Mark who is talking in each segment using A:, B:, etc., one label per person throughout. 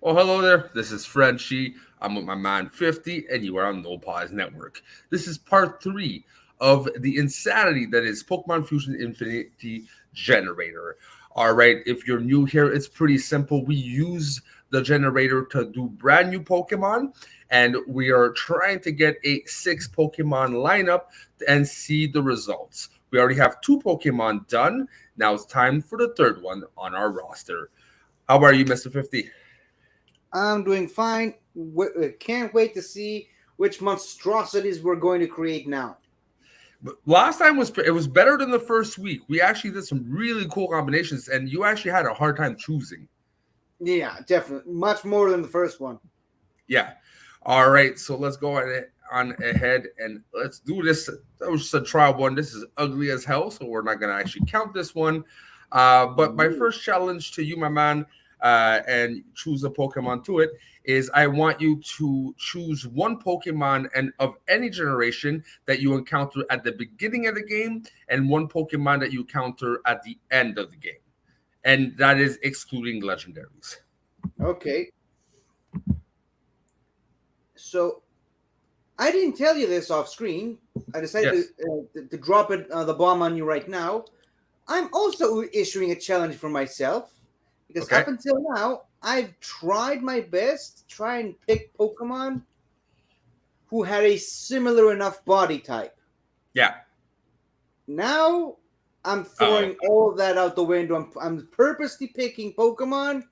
A: Well, hello there. This is Frenchie. I'm with my man 50, and you are on No Pause Network. This is part three of the insanity that is Pokemon Fusion Infinity Generator. All right, if you're new here, it's pretty simple. We use the generator to do brand new Pokemon, and we are trying to get a six Pokemon lineup and see the results. We already have two Pokemon done. Now it's time for the third one on our roster. How are you, Mr. 50?
B: I'm doing fine. Can't wait to see which monstrosities we're going to create now.
A: But last time was better than the first week. We actually did some really cool combinations, and you actually had a hard time choosing.
B: Yeah, definitely. Much more than the first one.
A: Yeah. All right. So let's go on ahead and let's do this. That was just a trial one. This is ugly as hell, so we're not gonna actually count this one. But my
B: Ooh.
A: first challenge to you, my man, and choose a Pokemon to it is I want you to choose one Pokemon and of any generation that you encounter at the beginning of the game, and one Pokemon that you encounter at the end of the game, and that is excluding legendaries.
B: Okay. So I didn't tell you this off screen. I decided
A: Yes.
B: to drop the bomb on you right now. I'm also issuing a challenge for myself because
A: Okay.
B: up until now I've tried my best to try and pick Pokemon who had a similar enough body type.
A: Yeah.
B: Now I'm
A: Oh.
B: throwing all of that out the window. I'm purposely picking Pokemon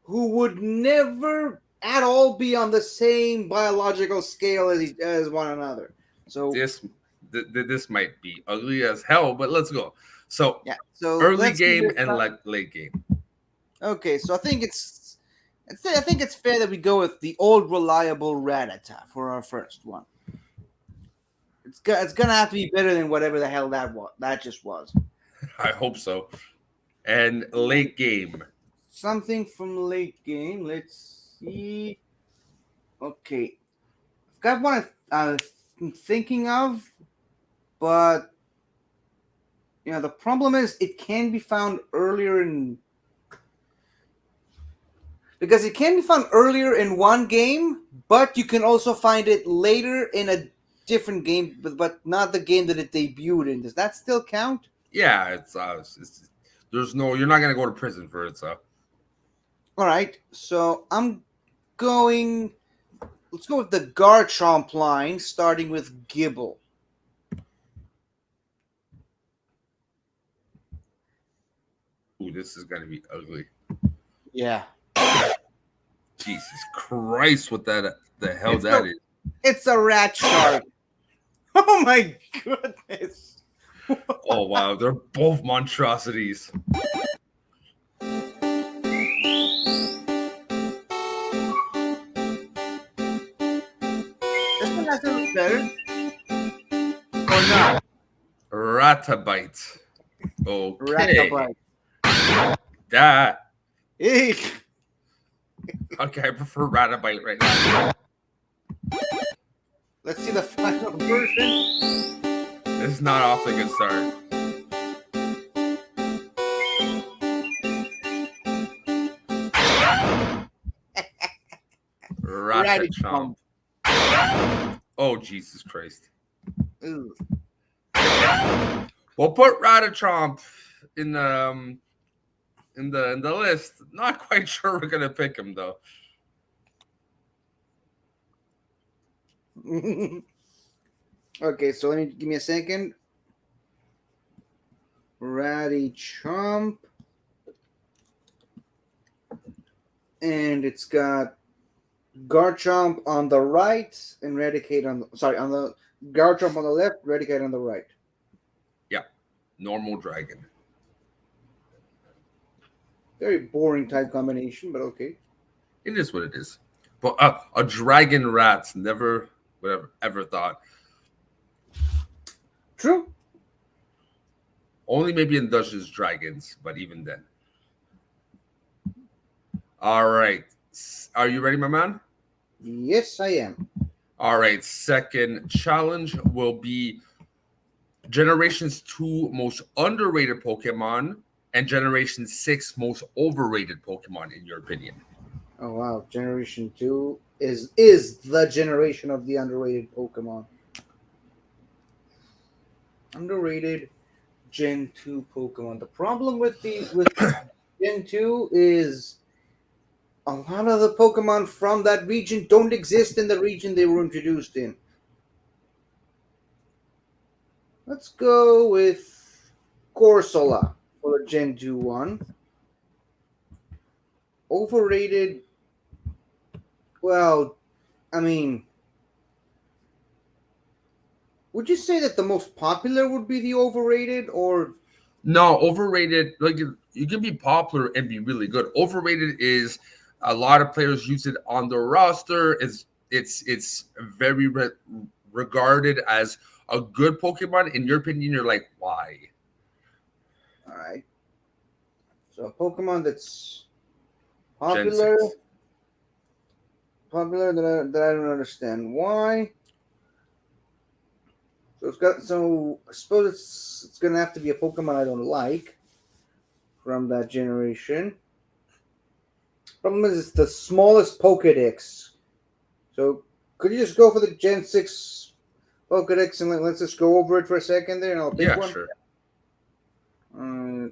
B: who would never at all be on the same biological scale as one another. So
A: this this might be ugly as hell, but let's go. So
B: yeah, so
A: early
B: let's give
A: game
B: it.
A: and late game.
B: Okay, so I think it's fair that we go with the old reliable Rattata for our first one. It's gonna have to be better than whatever the hell that just was.
A: I hope so. And late game.
B: Something from late game. Let's see. Okay, I've got one I'm thinking of, but the problem is it can be found earlier in because it can be found earlier in one game, but you can also find it later in a different game, but not the game that it debuted in. Does that still count?
A: Yeah, it's there's no you're not gonna go to prison for it. So
B: All right, so I'm going. Let's go with the Garchomp line, starting with Gibble.
A: ooh, this is gonna be ugly.
B: Yeah,
A: Jesus Christ, what that the hell
B: it's a
A: that is?
B: it's a rat shark. Oh my goodness!
A: Oh wow, they're both monstrosities.
B: This one has to look better or not.
A: Ratabite. Okay,
B: Ratabite.
A: that
B: Eek.
A: okay. I prefer Ratabite right now.
B: Let's see the final version.
A: It's not off to a good start. Ratachomp.
B: Radichomp.
A: Oh Jesus Christ.
B: Ooh.
A: We'll put Ratachomp in the in the list. Not quite sure we're gonna pick him though.
B: Okay, so let me give me a second. Radichomp. And it's got Garchomp on the right and Raticate on the sorry, on the Garchomp on the left, Raticate on the right.
A: Yeah, normal dragon.
B: Very boring type combination, but okay.
A: It is what it is. But a dragon rats never would have ever thought.
B: True.
A: Only maybe in Dungeons Dragons, but even then. All right. Are you ready, my man?
B: Yes, I am.
A: All right. Second challenge will be Generation's two most underrated Pokemon and Generation 6 most overrated Pokemon, in your opinion.
B: Oh wow, Generation 2 is the generation of the underrated Pokemon. Underrated Gen 2 Pokemon. The problem with Gen 2 is a lot of the Pokemon from that region don't exist in the region they were introduced in. Let's go with Corsola for the Gen 2 one. Overrated. Well, I mean, would you say that the most popular would be the overrated, or
A: No, overrated. Like you can be popular and be really good. Overrated is a lot of players use it on their roster. It's very regarded as a good Pokemon. In your opinion, you're like, why?
B: all right? So a Pokemon that's
A: Gen
B: popular,
A: 6.
B: popular that I don't understand why. So it's got. So I suppose it's gonna have to be a Pokemon I don't like from that generation. Problem is, it's the smallest Pokedex. So could you just go for the Gen 6 Pokedex and let's just go over it for a second there, and I'll pick
A: Yeah,
B: one.
A: sure.
B: Uh,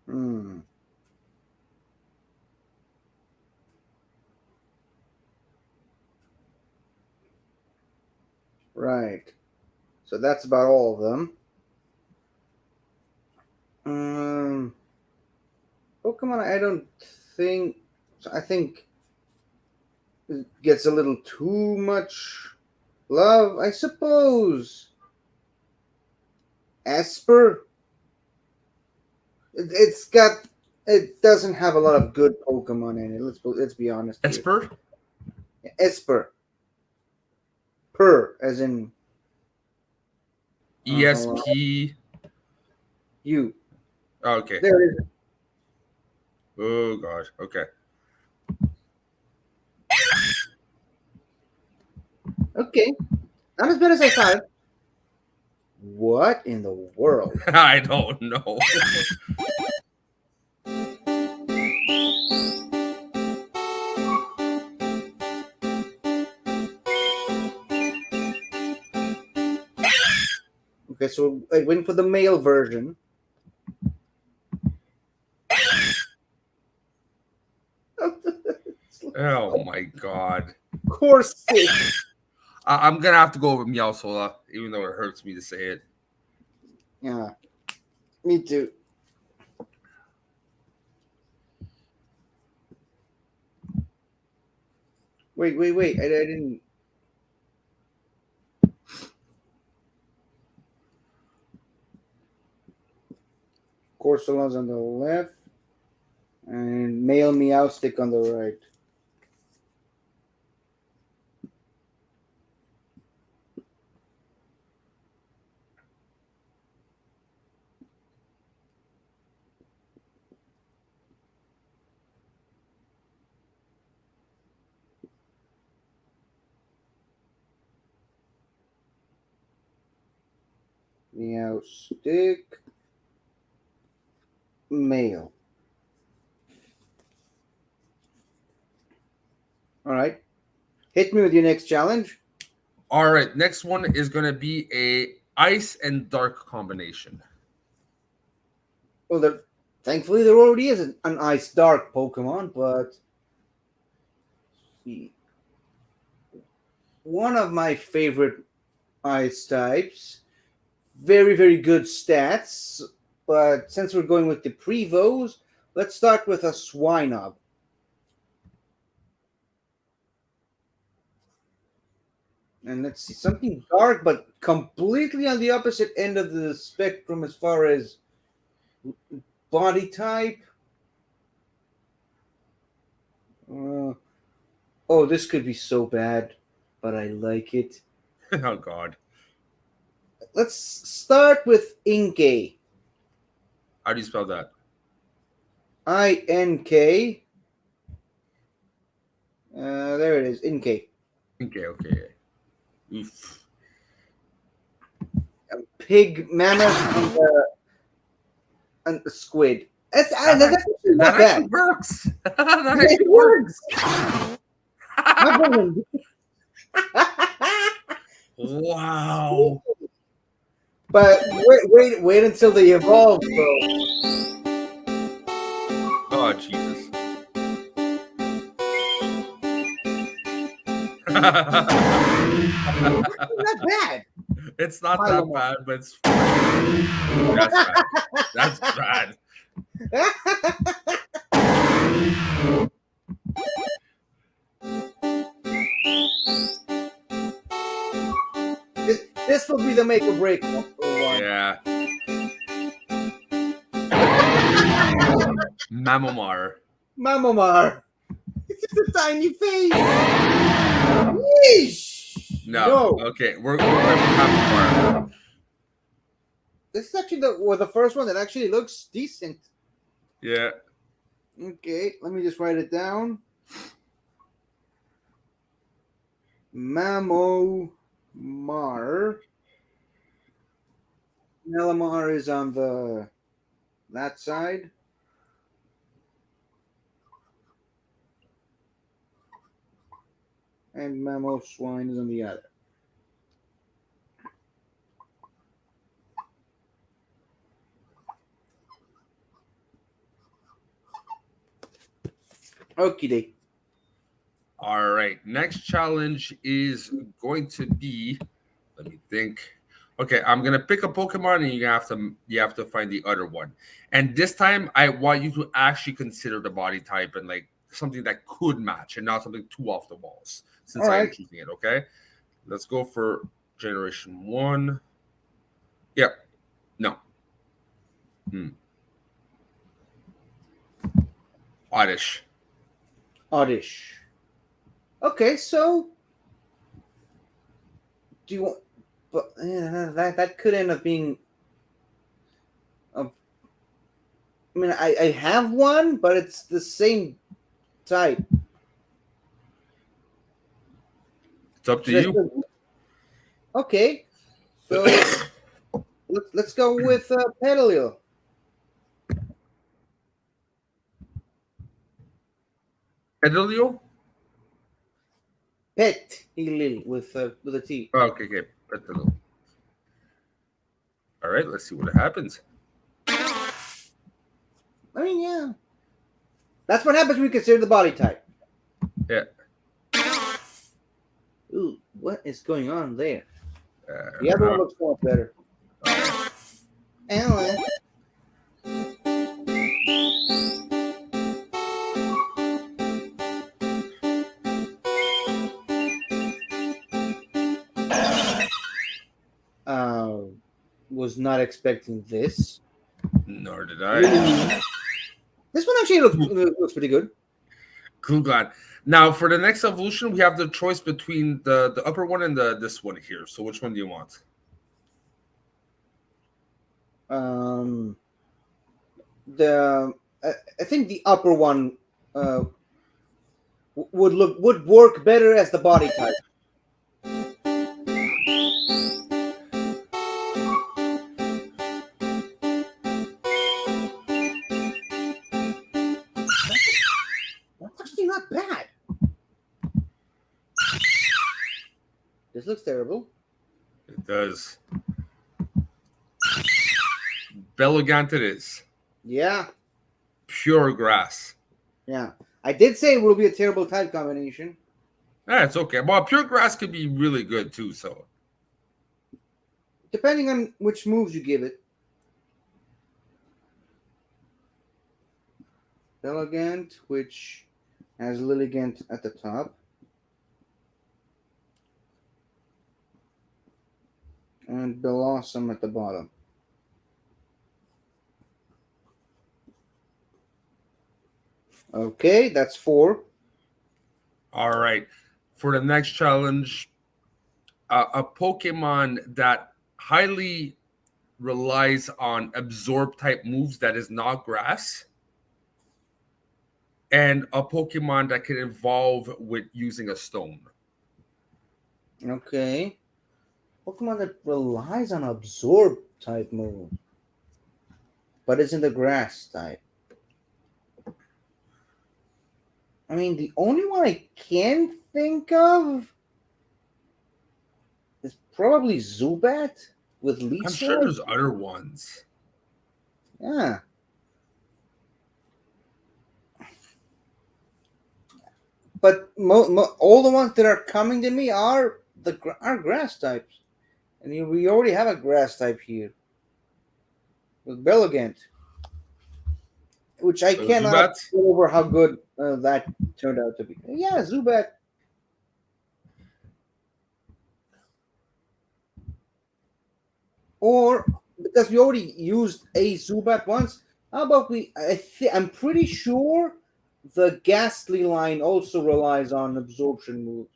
B: hmm. Right. So that's about all of them. Um, Pokemon, I don't think. I think it gets a little too much love, I suppose. Esper, it's got. It doesn't have a lot of good Pokemon in it. Let's be honest here.
A: Esper?
B: Esper, per as in hold on.
A: ESP.
B: You.
A: Oh, okay.
B: There it is.
A: Oh gosh. Okay.
B: Okay, not as bad as I thought. What in the world?
A: I don't know.
B: Okay, so I went for the male version.
A: Oh my god.
B: Course.
A: I'm gonna have to go with Meowsola, even though it hurts me to say it.
B: Yeah, me too. Wait. I didn't. Corsolas on the left and male Meowstic on the right. Meowstic, male. All right. Hit me with your next challenge.
A: All right, next one is gonna be a ice and dark combination.
B: Well, thankfully there already is an ice dark Pokemon, but one of my favorite ice types. Very good stats. But since we're going with the Prevos, let's start with a Swinub. And let's see something dark, but completely on the opposite end of the spectrum as far as body type. Uh, oh, this could be so bad, but I like it.
A: Oh god.
B: let's start with Inkay.
A: How do you spell that?
B: INK. There it is. Inkay.
A: Okay. Oof.
B: Pig, mammoth, and the squid. That's actually not
A: That
B: bad.
A: actually works. That
B: It
A: actually
B: works. My
A: works.
B: brain.
A: Wow.
B: But wait until they evolve, bro.
A: Oh, Jesus.
B: Not bad.
A: It's not
B: My
A: that
B: Lamar.
A: bad, but it's that's bad. That's bad.
B: This will be the make or break one.
A: Yeah. Mamamar.
B: Mamamar. It's just a tiny face. Yeesh.
A: No. Okay, we're going with Mamamar.
B: This is actually the first one that actually looks decent.
A: Yeah.
B: Okay, let me just write it down. Mamomar. Malamar is on that side. And Mamoswine is on the other. Okie
A: All right. Next challenge is going to be. Let me think. Okay, I'm gonna pick a Pokemon, and you have to find the other one. And this time, I want you to actually consider the body type and like something that could match, and not something too off the walls. Since
B: All
A: I am
B: right.
A: choosing it, okay. Let's go for Generation 1. Yep. No. Oddish.
B: Oddish. Okay, so do you want? But that could end up being. I mean, I have one, but it's the same type.
A: It's up to
B: Should I
A: you.
B: still- Okay, so let's go with Petalil.
A: Edilio?
B: Petilil with a T.
A: Oh, okay. Petalil. All right, let's see what happens.
B: I mean, yeah. That's what happens when you consider the body type.
A: Yeah.
B: Ooh, what is going on there? The other one looks more better. Alan. Was not expecting this.
A: Nor did I.
B: This one actually looks pretty good.
A: Klugan. Now, for the next evolution, we have the choice between the upper one and this one here. So, which one do you want?
B: I think the upper one would work better as the body type. That's actually not bad. This looks terrible.
A: It does. Belogant it is.
B: Yeah.
A: Pure grass.
B: Yeah. I did say it will be a terrible type combination.
A: It's okay. Well, pure grass could be really good too. So,
B: depending on which moves you give it. Belogant, which has Lilligant at the top. And Bellossom at the bottom. Okay, that's 4.
A: all right. For the next challenge, a Pokemon that highly relies on absorb type moves that is not grass, and a Pokemon that can evolve with using a stone.
B: Okay. Pokemon that relies on absorb type move, but is in the grass type. I mean, the only one I can think of is probably Zubat with Leaf
A: I'm sure
B: Slide.
A: there's other ones.
B: Yeah. But all the ones that are coming to me are are grass types, and we already have a grass type here with Belligant, which I
A: So
B: cannot
A: Zubat.
B: get over how good that turned out to be. Yeah, Zubat. Or because we already used a Zubat once, how about we? I'm pretty sure the Ghastly line also relies on absorption moves.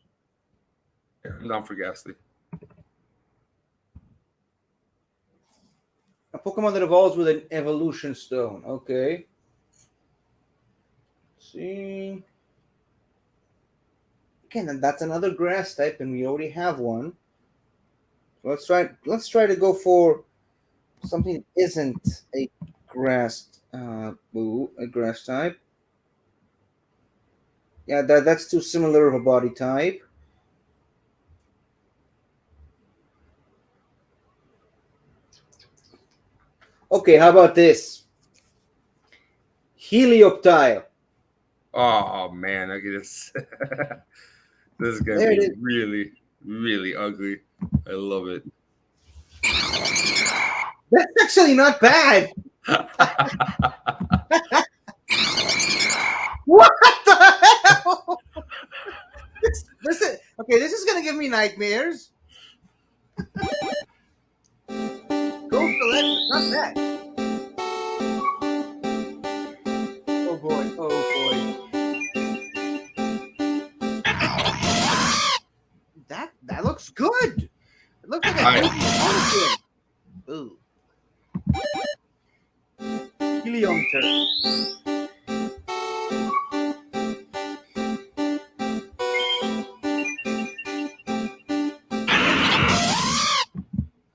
A: Yeah, I'm down for Ghastly.
B: A Pokemon that evolves with an Evolution Stone. Okay. Let's see. Again, that's another grass type, and we already have one. So let's try. Let's try to go for something that isn't a grass. A grass type. Yeah, that's too similar of a body type. Okay, how about this? Helioptile.
A: Oh man, I guess this is gonna
B: There it
A: be
B: is.
A: really, really ugly. I love it.
B: That's actually not bad. What the hell? This is okay. This is gonna give me nightmares. Go select. Not bad. Oh boy. Oh boy. That looks good. It looks like a
A: I,
B: healthy Harlequin. Ooh. Helium turret.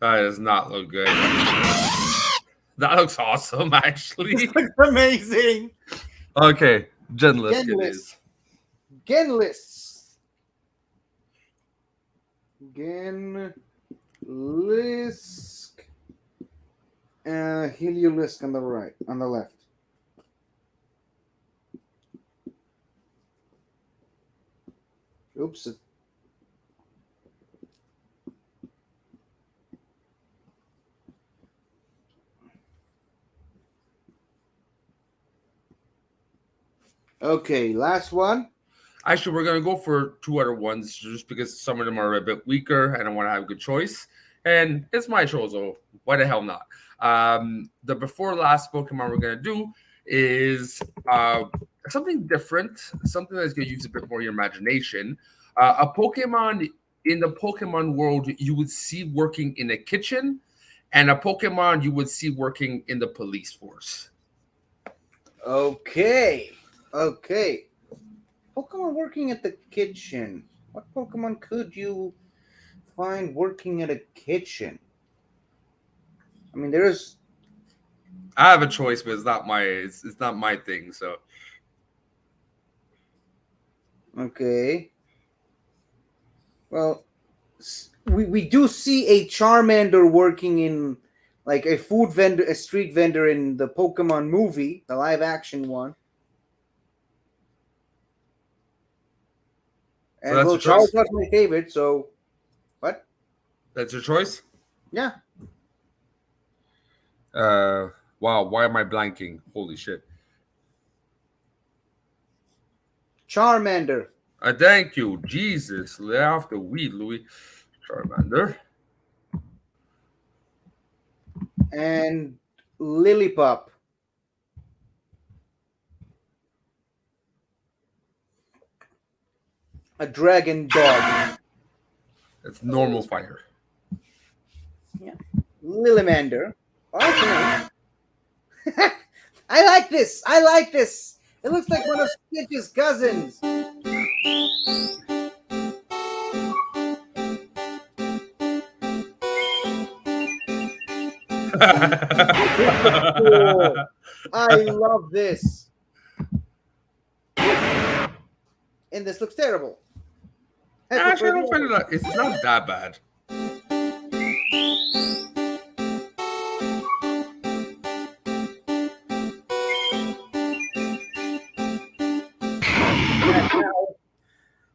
A: that does not look good. That looks awesome, actually.
B: Looks amazing.
A: Okay, Genlisk it
B: Genlis.
A: is.
B: Genlis. Genlisk. Heliolisk on the right, on the left. Oops. Okay, last one.
A: Actually, we're gonna go for two other ones just because some of them are a bit weaker and I want to have a good choice. And it's my show, so why the hell not? The before last Pokemon we're gonna do is something different, something that's gonna use a bit more of your imagination. A Pokemon in the Pokemon world you would see working in a kitchen, and a Pokemon you would see working in the police force.
B: Okay. Okay. Pokemon working at the kitchen. What Pokemon could you find working at a kitchen? I mean, there's.
A: I have a choice, but it's not my thing. So
B: Okay. Well, we do see a Charmander working in like a food vendor, a street vendor in the Pokemon movie, the live action one.
A: so
B: And
A: that's
B: well,
A: your choice.
B: Charizard's my favorite, so what?
A: That's your choice.
B: Yeah.
A: Wow. Why am I blanking? Holy shit.
B: Charmander.
A: Thank you, Jesus. Lay off the weed, Louis. Charmander.
B: And Lillipup. A dragon dog.
A: It's normal fire.
B: Yeah. Lilymander. Okay. I like this. I like this. It looks like one of Stitch's cousins. Cool. I love this. And this looks terrible.
A: Actually, I don't find it. It's not that bad.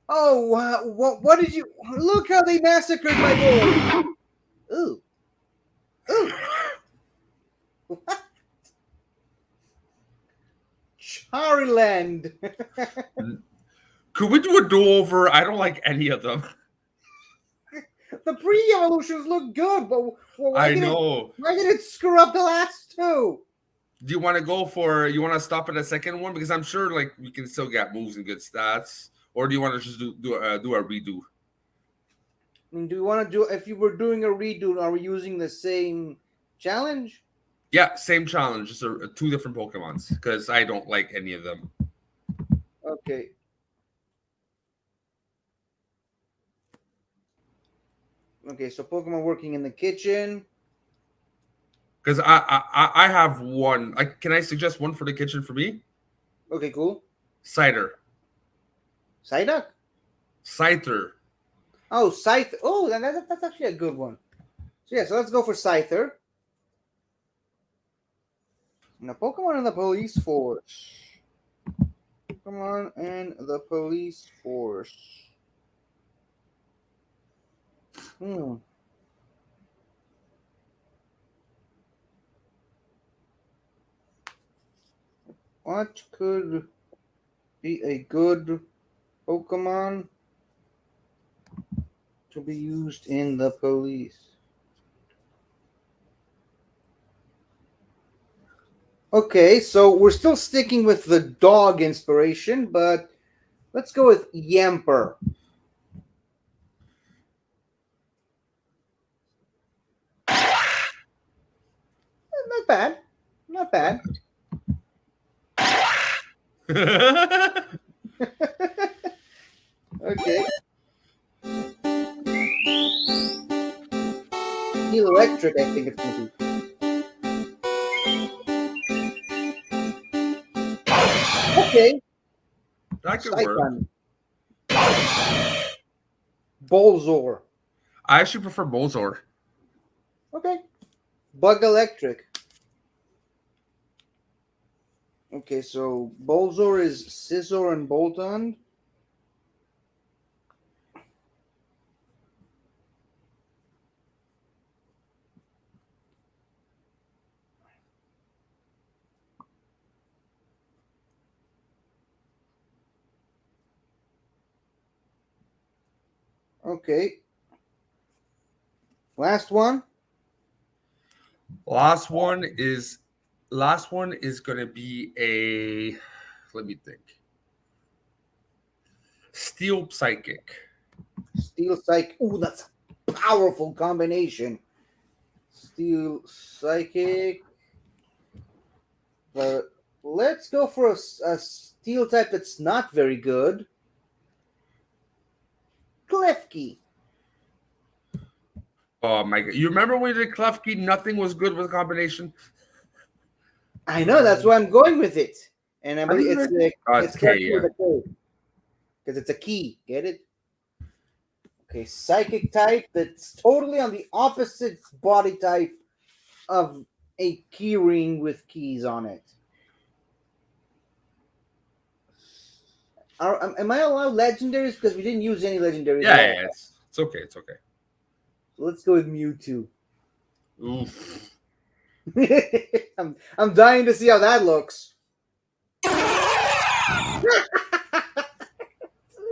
B: Oh, what did you look how they massacred my boy? Ooh. Ooh. What? Chariland.
A: Could we do a do-over? I don't like any of them.
B: The pre-evolutions look good, but why did it screw up the last two?
A: Do you want to go for? You want to stop at the second one because I'm sure like we can still get moves and good stats, or do you want to just do a redo?
B: I mean, do you want to do? If you were doing a redo, are we using the same challenge?
A: Yeah, same challenge, just two different Pokemons because I don't like any of them.
B: Okay. Okay, so Pokemon working in the kitchen.
A: Because I have one. Can I suggest one for the kitchen for me?
B: Okay, cool.
A: Cider.
B: Psyduck?
A: Scyther.
B: Oh, Scyther. Oh, that's actually a good one. So yeah, so let's go for Scyther. Now, Pokemon and the Police Force. Pokemon and the Police Force. What could be a good Pokemon to be used in the police? Okay, so we're still sticking with the dog inspiration, but let's go with Yamper. Not bad. Not bad. Okay. Steel Electric, I think it's going to be. Okay.
A: That could work.
B: Bulzor.
A: I actually prefer Bulzor.
B: Okay. Bug Electric. Okay, so Bulzor is Scizor and Boltund. Okay. Last one.
A: Last one is gonna be a. Let me think. Steel Psychic.
B: Steel Psychic. Ooh, that's a powerful combination. Steel Psychic. But let's go for a steel type that's not very good. Klefki.
A: Oh my god! You remember when we did Klefki? Nothing was good with a combination.
B: I know, that's why I'm going with it, and I believe it's
A: K, yeah.
B: Because it's a key. Get it? Okay, psychic type that's totally on the opposite body type of a key ring with keys on it. Am I allowed legendaries? Because we didn't use any legendaries.
A: Yeah, it's okay. It's okay.
B: So let's go with Mewtwo.
A: Oof.
B: I'm dying to see how that looks.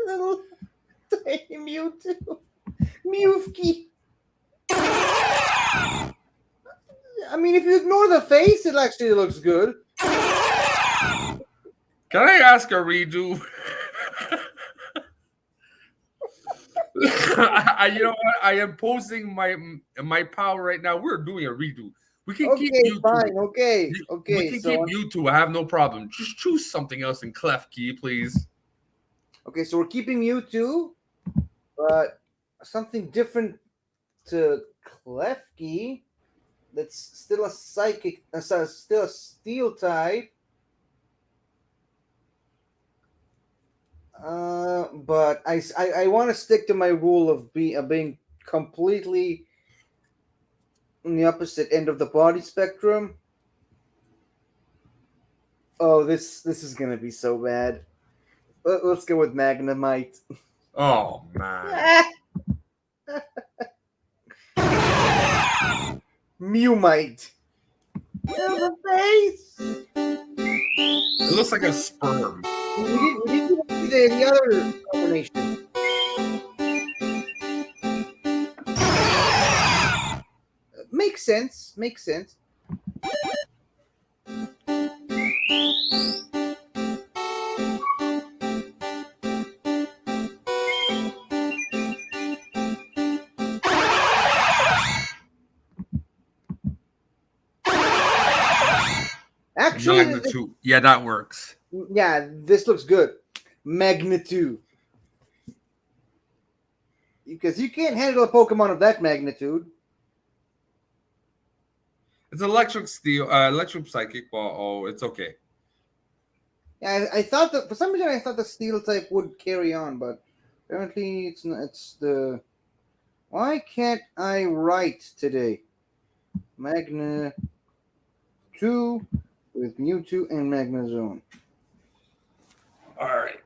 B: Little tiny Mewtwo. Mewfki. I mean, if you ignore the face, it actually looks good.
A: Can I ask a redo? You know what? I am posing my power right now. We're doing a redo. We can keep
B: Okay,
A: you two.
B: fine. Okay,
A: We
B: okay.
A: can keep
B: So
A: you two. I have no problem. Just choose something else in Klefki, please.
B: okay, so we're keeping Mewtwo, but something different to Klefki. That's still a psychic. Still a steel type. But I want to stick to my rule of being completely on the opposite end of the body spectrum. Oh, this is gonna be so bad. Let's go with Magnemite.
A: Oh man.
B: Mewmite. Yeah, the face.
A: It looks like a sperm.
B: We didn't see the other combination. Makes sense. Makes sense. Actually,
A: Magnitude. Yeah, that works.
B: yeah, this looks good. Magnitude. Because you can't handle a Pokemon of that magnitude.
A: It's electric steel, electric psychic ball. Oh, it's okay.
B: Yeah, I thought that for some reason I thought the Steel type would carry on, but apparently it's not. It's the. Why can't I write today? Magna 2 with Mewtwo and Magnezone.
A: All right.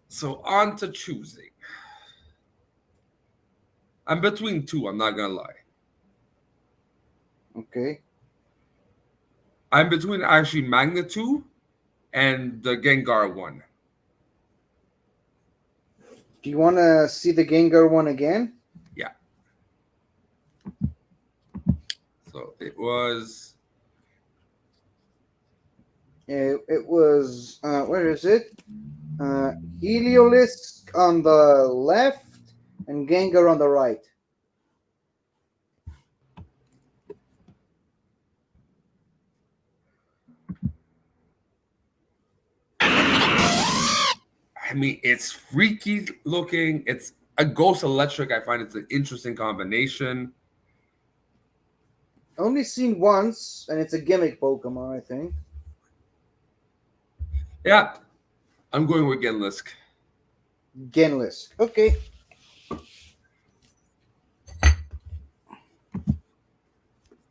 A: So on to choosing. I'm between two. I'm not gonna lie.
B: Okay.
A: I'm between actually Magnitude and the Gengar one.
B: Do you want to see the Gengar one again?
A: Yeah. So it was.
B: It was. Where is it? Heliolisk on the left and Gengar on the right.
A: I mean, it's freaky looking. It's a Ghost Electric. I find it's an interesting combination.
B: Only seen once, and it's a gimmick Pokemon, I think.
A: Yeah, I'm going with Genlisk.
B: Genlisk. Okay.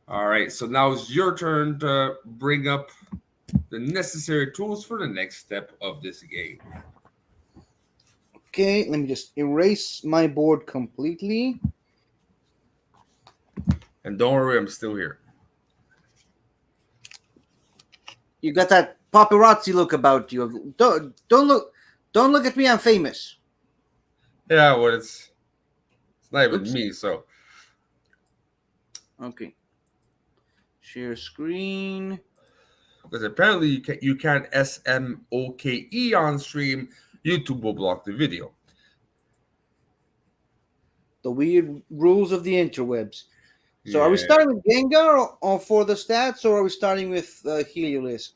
A: All right, so now it's your turn to bring up the necessary tools for the next step of this game.
B: Okay, let me just erase my board completely.
A: And don't worry, I'm still here.
B: You got that paparazzi look about you. Don't look at me. I'm famous.
A: Yeah, well, it's not even
B: Oops.
A: me, so.
B: Okay. Share screen.
A: Because apparently you can't SMOKE on stream. YouTube will block the video.
B: The weird rules of the interwebs. So,
A: Yeah.
B: are we starting with Gengar or for the stats, or are we starting with Heliolisk?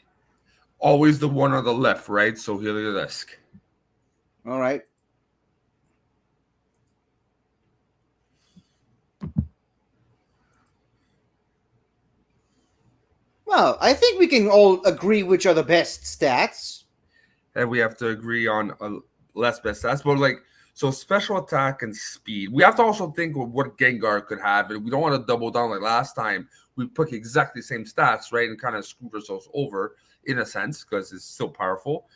A: Always the one on the left, right? So Heliolisk.
B: All right. Well, I think we can all agree which are the best stats.
A: And we have to agree on a less best stats. But like, so special attack and speed. We have to also think of what Gengar could have. And we don't want to double down like last time. We pick exactly the same stats, right? And kind of screwed ourselves over in a sense because it's still powerful.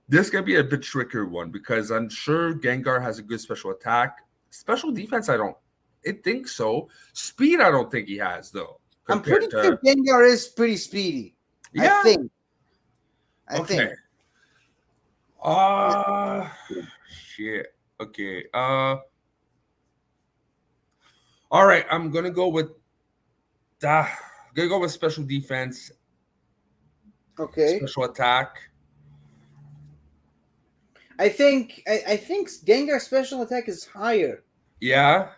A: This could be a bit trickier one because I'm sure Gengar has a good special attack. Special defense, I think so. Speed, I don't think he has, though.
B: I'm pretty sure Gengar is pretty speedy.
A: Yeah.
B: I think.
A: Shit. Okay. All right. I'm gonna go with special defense.
B: Okay.
A: Special attack.
B: I think Gengar's special attack is higher.
A: Yeah.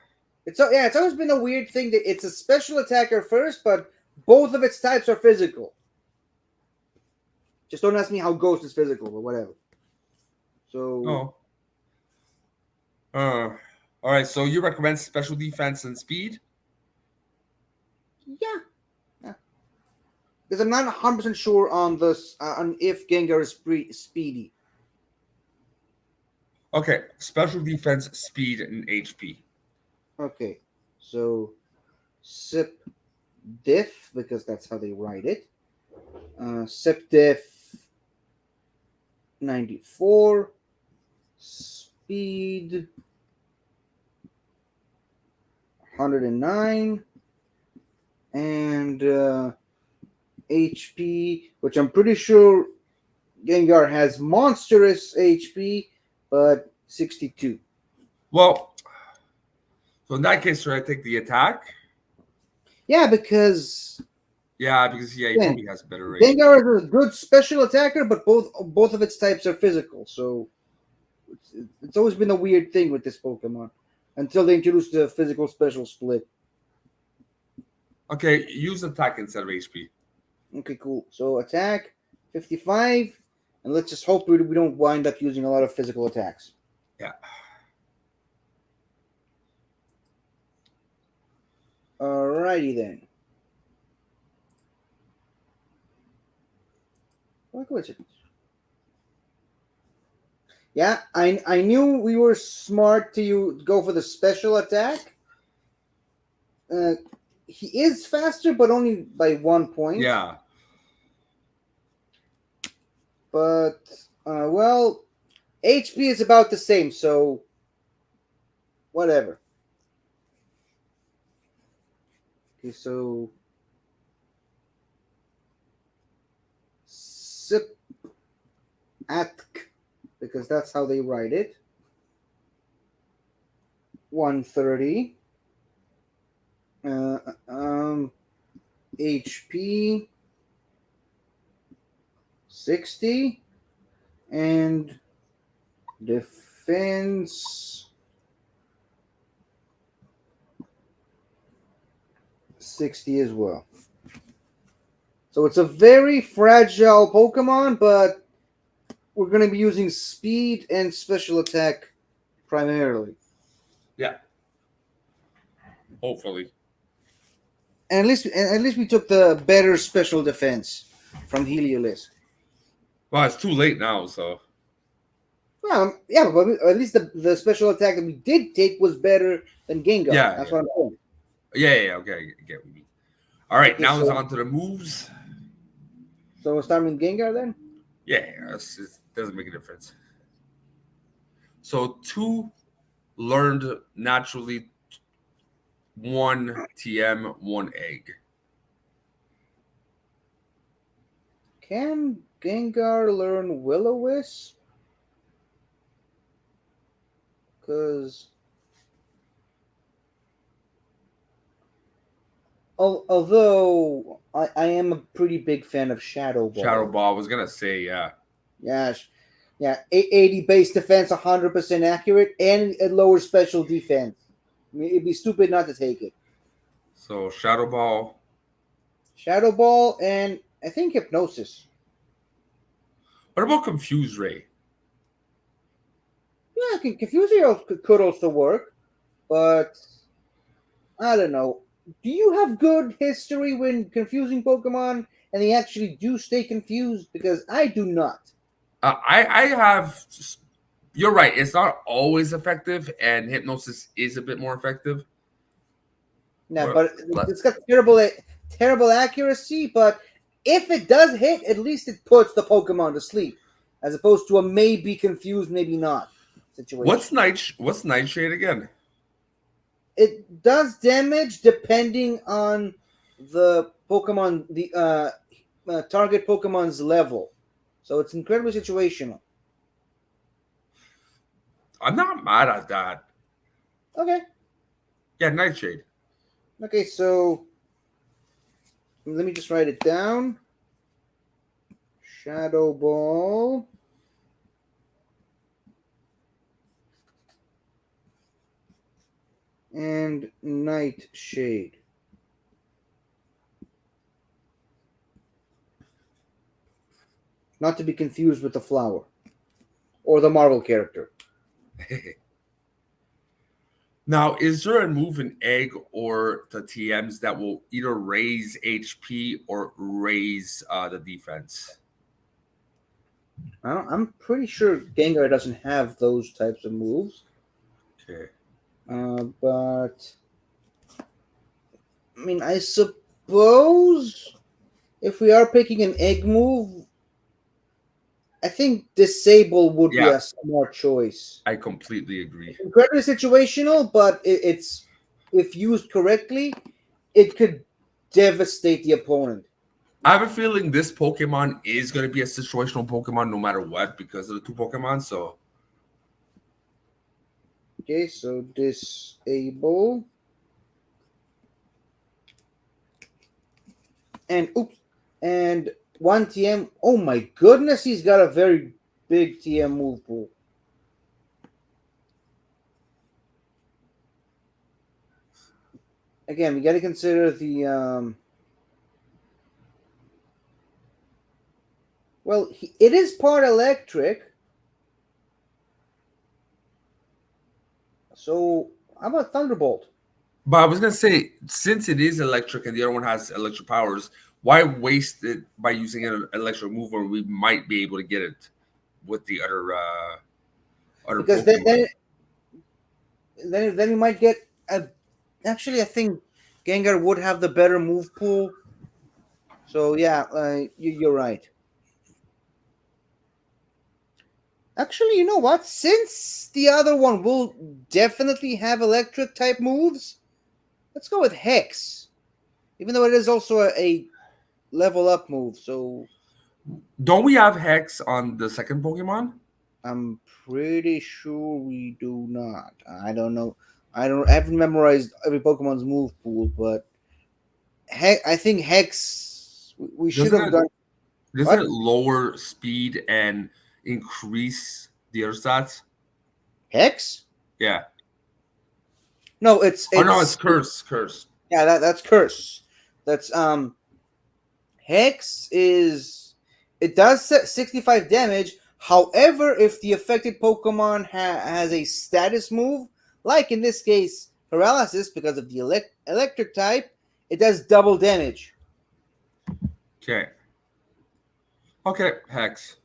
B: It's always been a weird thing that it's a special attacker first, but both of its types are physical. Just don't ask me how Ghost is physical, but whatever. So
A: Oh. All right. So you recommend special defense and speed?
B: yeah. Because I'm not 100% sure on this on if Gengar is speedy.
A: Okay. Special defense, speed, and HP.
B: Okay, so Sip Diff, because that's how they write it. Sip Diff 94, speed 109, and HP, which I'm pretty sure Gengar has monstrous HP, but 62.
A: Well, so in that case, should I take the attack?
B: Yeah, because
A: Yeah, because he
B: again,
A: probably has a better HP.
B: Gengar is a good special attacker, but both of its types are physical, so it's always been a weird thing with this Pokemon until they introduced the physical special split.
A: Okay, use attack instead of HP.
B: Okay, cool. So attack 55, and let's just hope we don't wind up using a lot of physical attacks.
A: Yeah.
B: Alrighty then. What coincidence? Yeah, I knew we were smart to go for the special attack. He is faster, but only by 1 point.
A: Yeah.
B: But well, HP is about the same, so whatever. Okay, so Sip Atk, because that's how they write it. 130. HP 60, and defense 60 as well. So it's a very fragile Pokemon, but we're going to be using speed and special attack primarily.
A: Yeah. Hopefully.
B: And at least we took the better special defense from Heliolisk.
A: Well, it's too late now, so.
B: Well, yeah, but at least the special attack that we did take was better than Gengar.
A: Yeah,
B: That's
A: yeah.
B: what I'm saying.
A: Yeah, okay, I get what you mean. All right,
B: Okay,
A: now it's
B: so-
A: on to the moves.
B: So we'll start with Gengar then?
A: Yeah, it doesn't make a difference. So 2 learned naturally, 1 TM, 1 egg.
B: Can Gengar learn Will-O-Wisp? Because although I am a pretty big fan of Shadow Ball.
A: Shadow Ball, was gonna say, yeah.
B: Yeah, 80 base defense, 100% accurate, and it lowers special defense. I mean, it'd be stupid not to take it.
A: So Shadow Ball.
B: Shadow Ball and I think Hypnosis.
A: What about Confuse Ray?
B: Yeah, Confusio could also work, but I don't know. Do you have good history when confusing Pokemon and they actually do stay confused? Because I do not.
A: I have. You're right. It's not always effective, and Hypnosis is a bit more effective.
B: No,
A: Well,
B: but it's got terrible accuracy. But if it does hit, at least it puts the Pokemon to sleep, as opposed to a maybe confused, maybe not situation.
A: What's Nightshade again?
B: It does damage depending on the Pokemon, the target Pokemon's level. So it's incredibly situational.
A: I'm not mad at that.
B: Okay.
A: Yeah, Nightshade.
B: Okay, so let me just write it down. Shadow Ball. and Nightshade. Not to be confused with the flower or the Marvel character.
A: Now, is there a move in Egg or the TMs that will either raise HP or raise the defense?
B: I'm pretty sure Gengar doesn't have those types of moves.
A: Okay.
B: But I mean, I suppose if we are picking an egg move, I think disable would be
A: Yeah,
B: a smart choice.
A: I completely agree.
B: Incredibly situational, but it's if used correctly, it could devastate the opponent.
A: I have a feeling this Pokemon is going to be a situational Pokemon no matter what because of the two Pokemon. So,
B: Okay, so disable and oops and one TM. Oh my goodness, he's got a very big TM move pool. Again, we got to consider the well, it is part electric. So how about Thunderbolt?
A: but I was going to say, since it is electric and the other one has electric powers, why waste it by using an electric move where we might be able to get it with the other
B: Because
A: Pokemon?
B: then you might get a. Actually, I think Gengar would have the better move pool. So yeah, you're right. Actually, you know what? Since the other one will definitely have electric type moves, let's go with Hex. Even though it is also a level up move, so
A: Don't we have Hex on the second Pokemon?
B: I'm pretty sure we do not. I don't know. I haven't memorized every Pokemon's move pool, but I think Hex. We should
A: Doesn't
B: have
A: it
B: done
A: doesn't
B: what?
A: it lower speed and increase the other stats?
B: Hex?
A: Yeah.
B: No, it's
A: Oh no, it's
B: it's
A: curse.
B: yeah. That's Curse. That's Hex is it does 65 damage. However, if the affected Pokemon has a status move, like in this case Paralysis, because of the electric type, it does double damage.
A: Okay. Okay, Hex.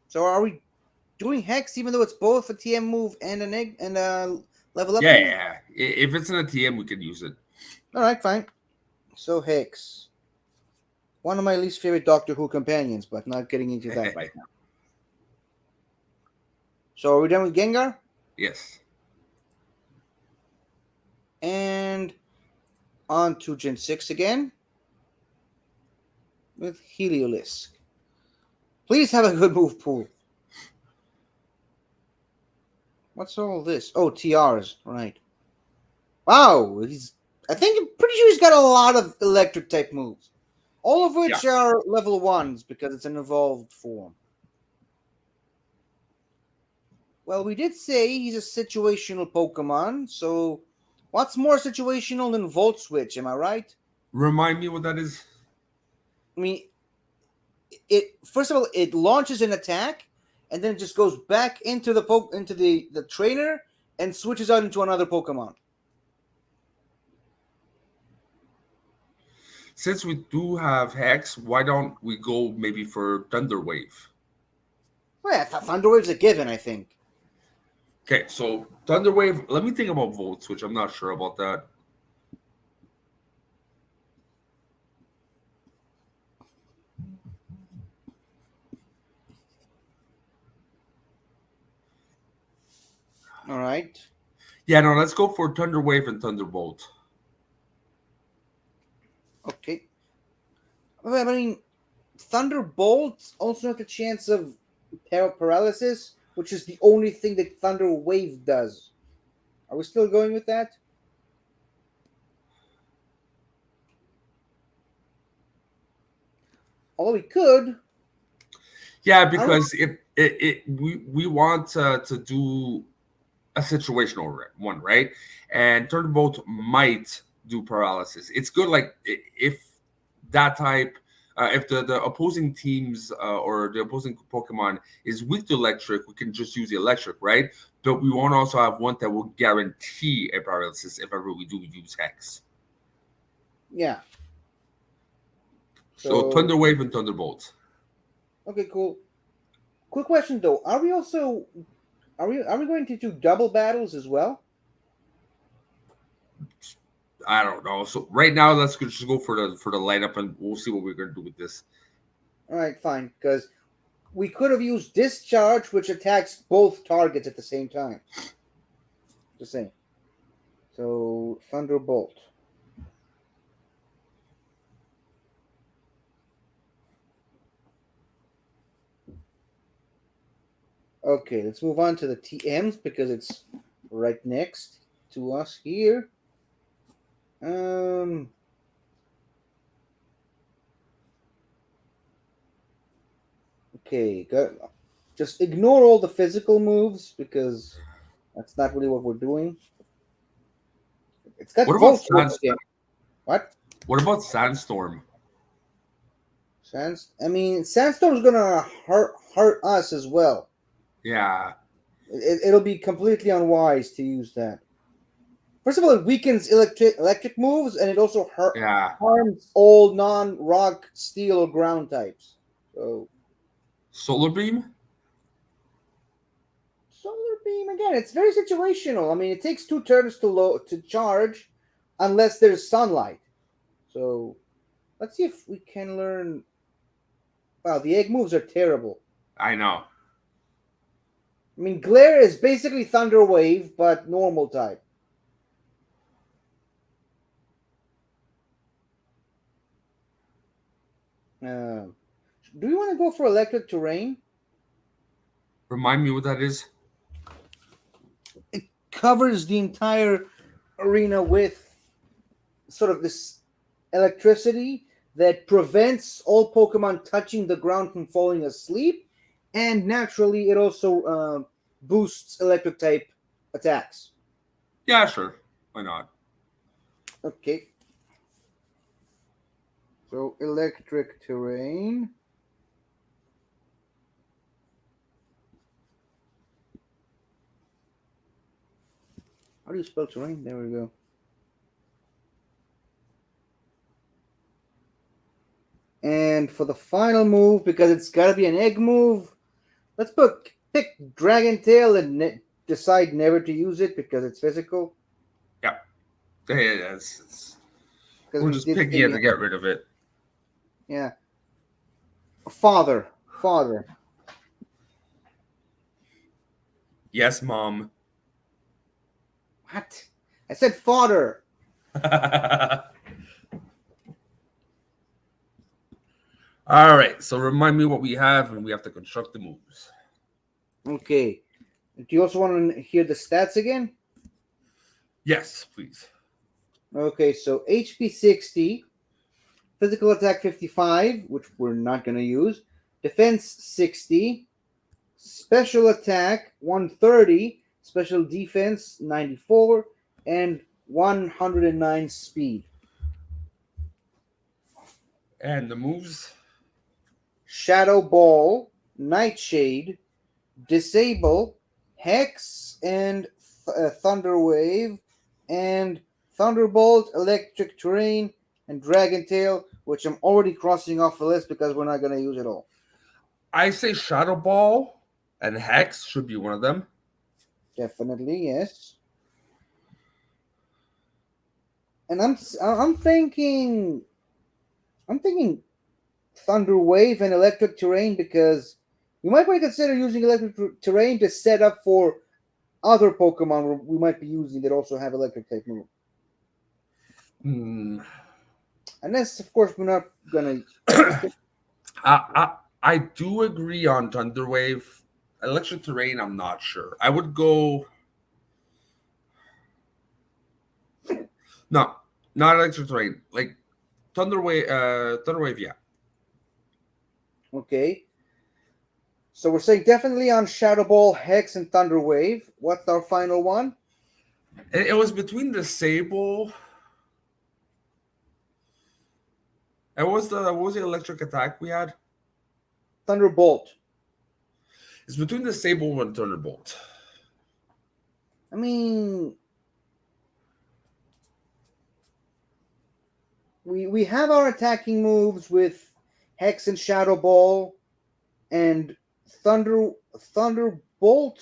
B: So are we doing Hex even though it's both a TM move and an egg and a level up move?
A: Yeah. If it's in a TM, we could use it.
B: All right, fine. So Hex, one of my least favorite Doctor Who companions, but not getting into that right now. So are we done with Gengar?
A: Yes.
B: And on to Gen 6 again with Heliolisk. Please have a good move pool. What's all this? Oh, TRs, right. Wow, I think I'm pretty sure he's got a lot of electric type moves. All of
A: Yeah.
B: which are level 1s because it's an evolved form. Well, we did say he's a situational Pokemon, so what's more situational than Volt Switch, am I right?
A: Remind me what that is.
B: I mean, it first of all it launches an attack and then it just goes back into the trainer and switches out into another Pokemon.
A: Since we do have Hex, why don't we go maybe for Thunder Wave?
B: Well, yeah, Thunder Wave's a given, I think.
A: Okay, so Thunder Wave. Let me think about Volt Switch. I'm not sure about that.
B: All right.
A: Yeah, no, let's go for Thunder Wave and Thunderbolt.
B: Okay. I mean, Thunderbolt also has the chance of paralysis, which is the only thing that Thunder Wave does. Are we still going with that? Although we could.
A: Yeah,
B: I don't
A: because we want to do a situational one, right? And Thunderbolt might do paralysis. It's good, like if that type, if the opposing teams or the opposing Pokemon is weak to electric, we can just use the electric, right? But we want to also have one that will guarantee a paralysis if ever we do use Hex.
B: Yeah.
A: So Thunder Wave and Thunderbolt.
B: Okay, cool. Quick question though: Are we going to do double battles as well?
A: I don't know. So right now, let's just go for the lineup, and we'll see what we're gonna do with this.
B: All right, fine. Because we could have used Discharge, which attacks both targets at the same time. Just saying. So Thunderbolt. Okay, let's move on to the TMs because it's right next to us here. Okay, just ignore all the physical moves because that's not really what we're doing. It's got
A: What about
B: both
A: Sandstorm?
B: What?
A: What about Sandstorm?
B: Sandstorm's gonna hurt us as well.
A: Yeah.
B: It'll be completely unwise to use that. First of all, it weakens electric moves, and it also harms all non-rock, steel, or ground types. So,
A: Solar Beam
B: again, it's very situational. I mean, it takes 2 turns to charge, unless there's sunlight. So, let's see if we can learn. Wow, the egg moves are terrible.
A: I know.
B: I mean, Glare is basically Thunder Wave, but normal type. Do you want to go for Electric Terrain?
A: Remind me what that is.
B: It covers the entire arena with sort of this electricity that prevents all Pokemon touching the ground from falling asleep, and naturally it also boosts electric type attacks.
A: Yeah, sure. Why not?
B: Okay. So Electric Terrain. How do you spell terrain? There we go. And for the final move, because it's got to be an egg move, let's pick Dragon Tail and decide never to use it because it's physical.
A: Yeah. We're just picking it to get rid of it.
B: Yeah. Father.
A: Yes, Mom.
B: What? I said fodder.
A: All right. So remind me what we have, and we have to construct the moves.
B: Okay. Do you also want to hear the stats again?
A: Yes, please.
B: Okay, so HP 60, physical attack 55, which we're not going to use, defense 60, special attack 130, special defense 94, and 109 speed.
A: And the moves?
B: Shadow Ball, Nightshade, Disable, Hex, and Thunder Wave, and Thunderbolt, Electric Terrain, and Dragon Tail, which I'm already crossing off the list because we're not going to use it all.
A: I say Shadow Ball and Hex should be one of them.
B: Definitely, yes. And I'm thinking Thunder Wave and Electric Terrain because we might want to consider using Electric Terrain to set up for other Pokemon we might be using that also have Electric type move. Unless, of course, we're not gonna.
A: I do agree on Thunder Wave. Electric Terrain, I'm not sure. I would go. No, not Electric Terrain. Like Thunder Wave, yeah.
B: Okay. So we're saying definitely on Shadow Ball, Hex, and Thunder Wave. What's our final one?
A: It was between the Sable. And what was the electric attack we had?
B: Thunderbolt.
A: It's between the Sable and Thunderbolt.
B: I mean, we have our attacking moves with Hex and Shadow Ball, and Thunderbolt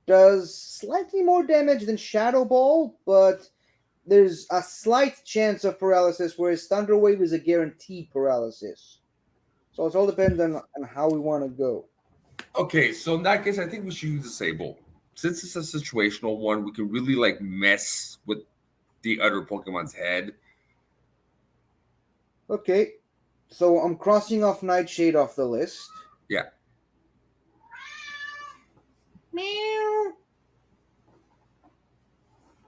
B: does slightly more damage than Shadow Ball, but there's a slight chance of paralysis, whereas Thunder Wave is a guaranteed paralysis. So it all depends on how we want to go.
A: Okay, so in that case, I think we should use the Sable. Since it's a situational one, we can really like mess with the other Pokemon's head.
B: Okay, so I'm crossing off Nightshade off the list.
A: Yeah.
B: Meow.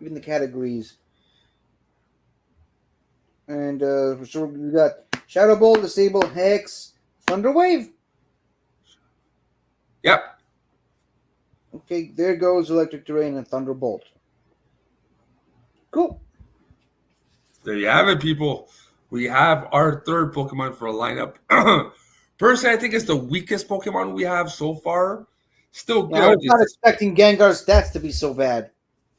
B: Even the categories. And so we got Shadow Ball, Disable, Hex, Thunder Wave.
A: Yep.
B: Okay, there goes Electric Terrain and Thunderbolt. Cool.
A: There you have it, people. We have our third Pokemon for a lineup. Personally, I think it's the weakest Pokemon we have so far. Still good.
B: Yeah, I was not expecting Gengar's stats to be so bad.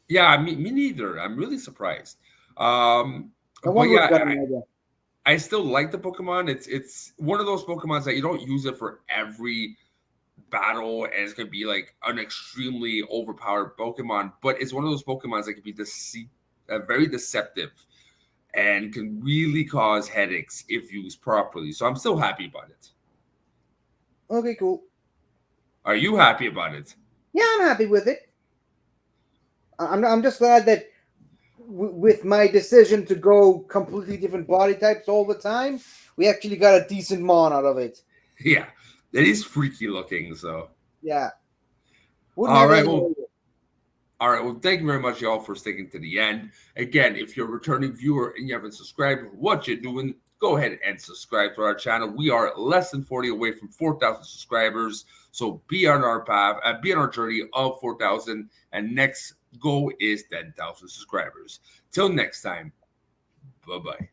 A: Yeah, me neither. I'm really surprised.
B: But yeah,
A: I still like the Pokemon. It's one of those Pokemons that you don't use it for every battle, and it's gonna be like an extremely overpowered Pokemon. But it's one of those Pokemons that can be very deceptive and can really cause headaches if used properly. So I'm still happy about it.
B: Okay, cool.
A: Are you happy about it?
B: Yeah, I'm happy with it. I'm just glad that with my decision to go completely different body types all the time, we actually got a decent mon out of it.
A: Yeah, it is freaky looking. So
B: yeah.
A: All right. Well, thank you very much, y'all, for sticking to the end. Again, if you're a returning viewer and you haven't subscribed, what you doing? Go ahead and subscribe to our channel. We are less than 40 away from 4,000 subscribers. So be on our path, be on our journey of 4,000. And next goal is 10,000 subscribers. Till next time, bye-bye.